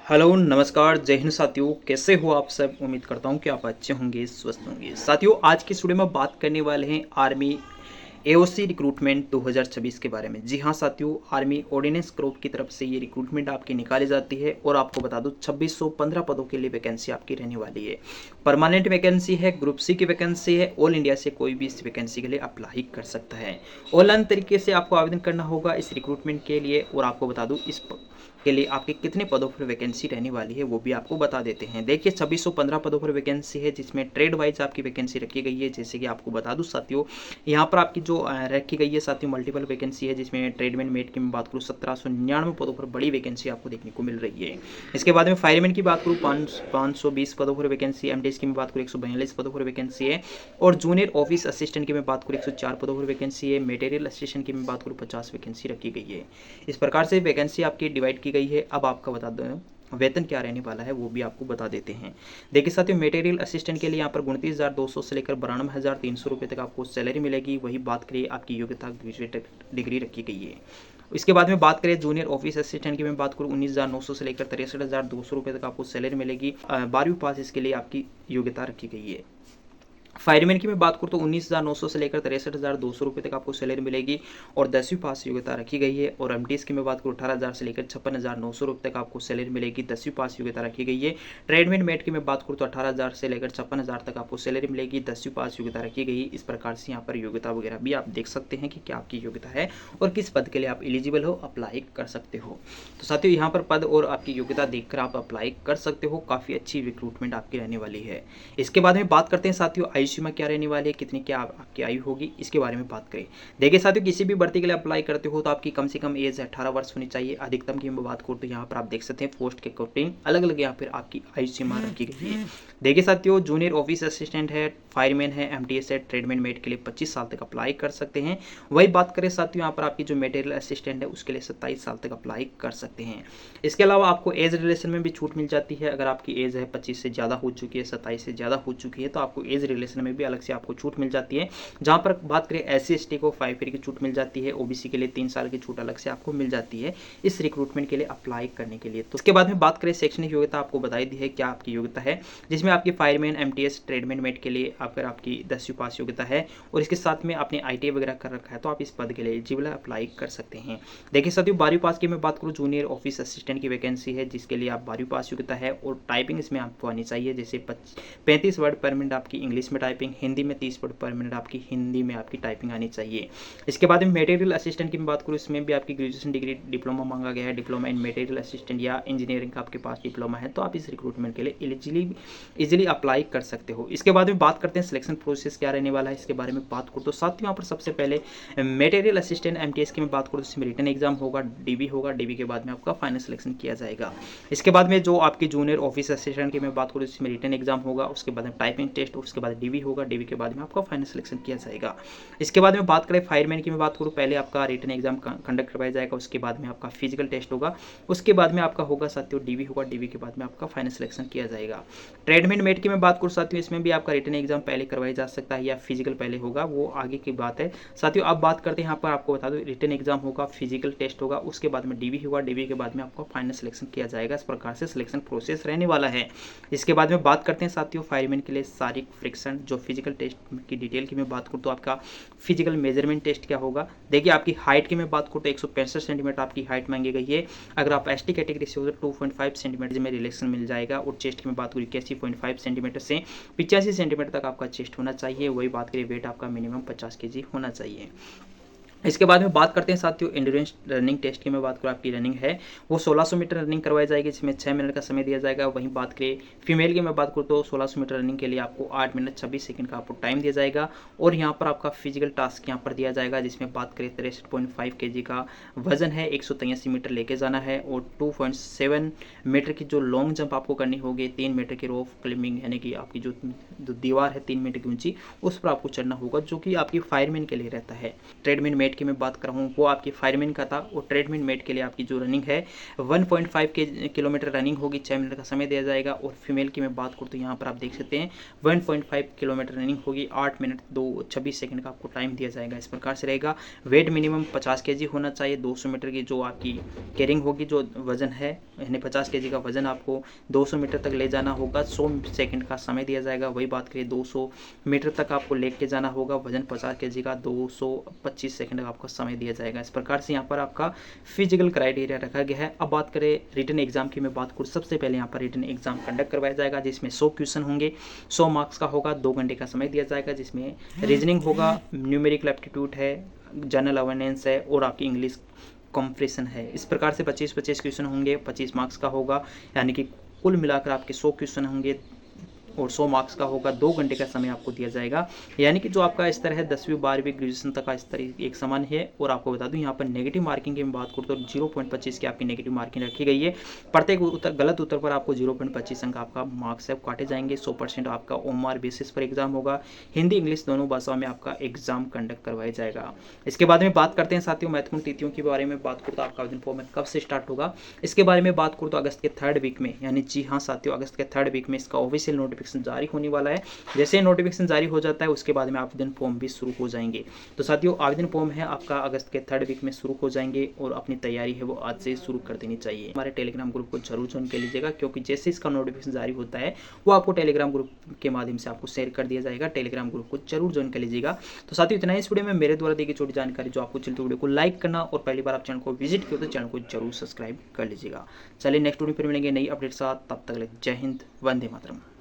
Hello नमस्कार जय हिंद साथियों, कैसे हो आप सब। उम्मीद करता हूँ कि आप अच्छे होंगे, स्वस्थ होंगे। साथियों, आज की स्टूडियो में बात करने वाले हैं आर्मी एओसी रिक्रूटमेंट 2026 के बारे में। जी हाँ साथियों, आर्मी ऑर्डिनेंस ग्रुप की तरफ से ये रिक्रूटमेंट आपकी निकाली जाती है और आपको बता दूं 2615 पदों के लिए वैकेंसी आपकी रहने वाली है। परमानेंट वैकेंसी है, ग्रुप सी की वैकेंसी है। ऑल इंडिया से कोई भी इस वैकेंसी के लिए अप्लाई कर सकता है। ऑनलाइन तरीके से आपको आवेदन करना होगा इस रिक्रूटमेंट के लिए। और आपको बता दूं के लिए आपके कितने पदों पर वैकेंसी रहने वाली है वो भी आपको बता देते हैं। देखिए 2615 पदों पर वैकेंसी है, जिसमें ट्रेड वाइज आपकी वैकेंसी रखी गई है। जैसे कि आपको बता दूं साथियों, यहाँ पर आपकी जो रखी गई है साथियों मल्टीपल वैकेंसी है, जिसमें ट्रेडमैन मेट की मैं बात करूँ 1799 पदों पर बड़ी वैकेंसी आपको देखने को मिल रही है। इसके बाद में फायरमैन की बात करूँ 520 पदों पर वैकेंसी, एमडीएस की मैं बात करूँ 142 पदों पर वैकेंसी है। और जूनियर ऑफिस असिस्टेंट की मैं बात करूँ 104 पदों पर वैकेंसी है। मटेरियल असिस्टेंट की मैं बात करूँ 50 वैकेंसी रखी गई है। इस प्रकार से वैकेंसी आपकी डिवाइड की गई है। अब आपका बता दो वेतन क्या रहने वाला है वो भी आपको बता देते हैं। देखिए साथियों, मटेरियल असिस्टेंट के लिए यहाँ पर 29,200 से लेकर 92,300 रुपये तक आपको सैलरी मिलेगी। वही बात करिए आपकी योग्यता ग्रेजुएट डिग्री रखी गई है। इसके बाद में बात करें जूनियर ऑफिस असिस्टेंट की मैं बात करूँ 19,900 से लेकर 63,200 रुपये तक आपको सैलरी मिलेगी। 12वीं पास इसके लिए आपकी योग्यता रखी गई है। फायरमैन की मैं बात करूँ तो 19,900 से लेकर 63,200 रुपये तक आपको सैलरी मिलेगी और 10वीं पास योग्यता रखी गई है। और एमटीएस की मैं बात करूँ 18,000 से लेकर 56,900 रुपये तक आपको सैलरी मिलेगी, 10वीं पास योग्यता रखी गई है। ट्रेडमैन मेट की मैं बात करूँ तो 18,000 से लेकर 56,000 तक आपको सैलरी मिलेगी, 10वीं पास योग्यता रखी गई। इस प्रकार से यहाँ पर योग्यता वगैरह भी आप देख सकते हैं कि क्या आपकी योग्यता है और किस पद के लिए आप एलिजिबल हो, अप्लाई कर सकते हो। तो साथियों, यहाँ पर पद और आपकी योग्यता देखकर आप अप्लाई कर सकते हो। काफ़ी अच्छी रिक्रूटमेंट आपकी रहने वाली है। इसके बाद में बात करते हैं साथियों आयु सीमा क्या रहने वाली है, कितनी क्या आपकी आयु होगी, इसके बारे में बात करें। देखिए साथियों, किसी भी भर्ती के लिए अप्लाई करते हो तो आपकी कम से कम एज 18 वर्ष होनी चाहिए। अधिकतम की मैं बात करूँ तो यहाँ पर आप देख सकते हैं पोस्ट के अकॉर्डिंग अलग अलग यहाँ पर आपकी आयु सीमा रखी गई है। देखिए साथियों, जूनियर ऑफिस असिस्टेंट है, फायरमैन है, एमटीएस है, ट्रेडमैन मेट के लिए 25 साल तक अप्लाई कर सकते हैं। वही बात करें साथियों, यहाँ पर आपकी जो मटेरियल असिस्टेंट है उसके लिए 27 साल तक अप्लाई कर सकते हैं। इसके अलावा आपको एज रिलेशन में भी छूट मिल जाती है। अगर आपकी एज है 25 से ज़्यादा हो चुकी है, 27 से ज़्यादा हो चुकी है, तो आपको एज रिलेशन में भी अलग से आपको छूट मिल जाती है। जहाँ पर बात करें SC/ST को 5 ईयर की छूट मिल जाती है, ओबीसी के लिए 3 साल की छूट अलग से आपको मिल जाती है इस रिक्रूटमेंट के लिए अप्लाई करने के लिए। तो इसके बाद में बात करें शैक्षणिक योग्यता, आपको बताई दी है क्या आपकी योग्यता है, जिसमें आपकी फायरमैन, एमटीएस, ट्रेडमैन मेट के लिए अगर आपकी 10वीं पास योग्यता है और इसके साथ में आपने ITI वगैरह कर रखा है तो आप इस पद के लिए एलिजिबल अप्लाई कर सकते हैं। देखिए साथियों, 12वीं पास की मैं बात करूँ जूनियर ऑफिस असिस्टेंट की वैकेंसी है, जिसके लिए आप 12वीं पास योग्यता है और टाइपिंग इसमें आपको आनी चाहिए। जैसे 35 वर्ड पर मिनट आपकी इंग्लिश में टाइपिंग, हिंदी में 30 वर्ड पर मिनट आपकी हिंदी में आपकी टाइपिंग आनी चाहिए। इसके बाद में मटेरियल असिस्टेंट की मैं बात करूँ, इसमें भी आपकी ग्रेजुएशन डिग्री डिप्लोमा मांगा गया है। डिप्लोमा इन मटेरियल असिस्टेंट या इंजीनियरिंग का आपके पास डिप्लोमा है तो आप इस रिक्रूटमेंट के लिए इजीली अप्लाई कर सकते हो। इसके बाद में बात करते हैं सिलेक्शन प्रोसेस क्या रहने वाला है, इसके बारे में बात करूँ तो साथियों यहाँ पर सबसे पहले मटेरियल असिस्टेंट एमटीएस की मैं बात करूँ तो इसमें रिटन एग्जाम होगा, डीबी होगा, डीबी के बाद में आपका फाइनल सिलेक्शन किया जाएगा। इसके बाद में जो आपकी जूनियर ऑफिस असिस्टेंट की मैं बात करूँ इसमें रिटन एग्जाम होगा, उसके बाद में टाइपिंग टेस्ट, उसके बाद डीबी होगा, डीबी के बाद में आपका फाइनल सिलेक्शन किया जाएगा। इसके बाद में बात करें फायरमैन की मैं बात करूँ, पहले आपका रिटन एग्जाम कंडक्ट करवाया जाएगा, उसके बाद में आपका फिजिकल टेस्ट होगा, उसके बाद में आपका होगा साथियों डीबी होगा, डीबी के बाद में आपका फाइनल सिलेक्शन किया जाएगा। ट्रेडमैन मेट की मैं बात करूँ साथियों, इसमें भी आपका रिटन एग्जाम पहले करवाया जा सकता है या फिजिकल पहले होगा, वो आगे की बात है। साथियों अब बात करते हैं, यहाँ पर आपको बता दो रिटन एग्जाम होगा, फिजिकल टेस्ट होगा, उसके बाद में डीबी होगा, डीबी के बाद में आपका फाइनल सिलेक्शन किया जाएगा। इस प्रकार से सिलेक्शन प्रोसेस रहने वाला है। इसके बाद में बात करते हैं साथियों फायरमैन के लिए शारीरिक फ्रिक्शन, जो फिजिकल टेस्ट की डिटेल की मैं बात करूँ तो आपका फिजिकल मेजरमेंट टेस्ट क्या होगा। देखिए आपकी हाइट की मैं बात करूँ तो 165 सेंटीमीटर आपकी हाइट मांगी गई है। अगर आप ST कैटेगरी से हो तो 2.5 सेंटीमीटर में रिलेक्शन मिल जाएगा। और चेस्ट की मैं बात करूँ 81.5 सेंटीमीटर से 85 सेंटीमीटर तक आपका चेस्ट होना चाहिए। वही बात करें वेट आपका मिनिमम 50 kg होना चाहिए। इसके बाद में बात करते हैं साथियों एंड्योरेंस रनिंग टेस्ट की मैं बात करूँ, आपकी रनिंग है वो 1600 मीटर रनिंग करवाई जाएगी, जिसमें 6 मिनट का समय दिया जाएगा। वहीं बात करें फीमेल की मैं बात करूँ तो 1600 मीटर रनिंग के लिए आपको 8 मिनट 26 सेकंड का आपको टाइम दिया जाएगा। और यहाँ पर आपका फिजिकल टास्क यहाँ पर दिया जाएगा, जिसमें बात करें 63.5 kg का वजन है, 183 मीटर लेके जाना है और 2.7 मीटर की जो लॉन्ग जंप आपको करनी होगी, 3 मीटर की रोप क्लाइंबिंग यानी कि आपकी जो दीवार है 3 मीटर की ऊंची, उस पर आपको चढ़ना होगा, जो कि आपकी फायरमैन के लिए रहता है। ट्रेडमैन मेट की मैं बात कर रहा हूँ वो आपकी फायरमैन का था, और ट्रेडमिल मेट के लिए आपकी जो रनिंग है 1.5 किलोमीटर रनिंग होगी, 6 मिनट का समय दिया जाएगा। और फीमेल की मैं बात करूँ तो यहाँ पर आप देख सकते हैं 1.5 किलोमीटर रनिंग होगी, 8 मिनट 26 सेकंड का आपको टाइम दिया जाएगा। इस प्रकार से रहेगा। वेट मिनिमम 50 केजी होना चाहिए। 200 मीटर की जो आपकी कैरिंग होगी, जो वजन है यानी 50 केजी का वजन आपको 200 मीटर तक ले जाना होगा, 100 सेकंड का समय दिया जाएगा। वही बात करिए 200 मीटर तक आपको लेके जाना होगा, वजन 50 केजी का, 225 सेकंड का आपको समय दिया जाएगा। इस प्रकार से यहाँ पर आपका फिजिकल क्राइटेरिया रखा गया है। अब बात करें रिटन एग्जाम की मैं बात करूँ, सबसे पहले यहाँ पर रिटन एग्जाम कंडक्ट करवाया जाएगा, जिसमें 100 क्वेश्चन होंगे, 100 मार्क्स का होगा, 2 घंटे का समय दिया जाएगा, जिसमें रीजनिंग होगा, न्यूमेरिकल एप्टीट्यूड है, जनरल अवेयरनेस है और आपकी इंग्लिश कॉम्प्रिहेंशन है। इस प्रकार से 25-25 क्वेश्चन होंगे, 25 मार्क्स का होगा, यानी कि कुल मिलाकर आपके 100 क्वेश्चन होंगे और 100 मार्क्स का होगा। 2 घंटे का समय आपको दिया जाएगा, यानी कि जो आपका स्तर है 10वीं 12वीं ग्रेजुएशन तक का स्तर एक समान है। और आपको बता दूं यहाँ पर नेगेटिव मार्किंग की मैं बात करूँ तो 0.25 की आपकी नेगेटिव मार्किंग रखी गई है। प्रत्येक गलत उत्तर पर आपको 0.25 अंक आपका मार्क्स है काटे जाएंगे। 100% आपका OMR बेसिस पर एग्जाम होगा। हिंदी इंग्लिश दोनों भाषाओं में आपका एग्जाम कंडक्ट करवाया जाएगा। इसके बाद में बात करते हैं साथियों महत्वपूर्ण तिथियों के बारे में बात करूँ तो आपका आवेदन फॉर्म कब से स्टार्ट होगा, इसके बारे में बात करूँ तो अगस्त के 3rd वीक में, यानी जी हाँ साथियों अगस्त के 3rd वीक में इसका ऑफिशियल नोटिफिकेशन जारी होने वाला है। जैसे नोटिफिकेशन जारी हो जाता है उसके बाद में आवेदन फॉर्म भी शुरू हो जाएंगे। तो साथियों आवेदन फॉर्म है आपका अगस्त के 3rd वीक में शुरू हो जाएंगे, और अपनी तैयारी है वो आज से शुरू कर देनी चाहिए। हमारे टेलीग्राम ग्रुप को जरूर ज्वाइन कर लीजिएगा, क्योंकि जैसे इसका नोटिफिकेशन जारी होता है वो आपको टेलीग्राम ग्रुप के माध्यम से आपको शेयर कर दिया जाएगा। टेलीग्राम ग्रुप को जरूर ज्वाइन कर लीजिएगा। तो साथियों इतना इस वीडियो में मेरे द्वारा दी गई छोटी जानकारी जो आपको चलती वीडियो को लाइक करना, और पहली बार आप चैनल को विजिट किया तो चैनल को जरूर सब्सक्राइब कर लीजिएगा। चलिए नेक्स्ट वीडियो फिर मिलेंगे नई अपडेट साथ, तब तक जय हिंद, वंदे मातरम।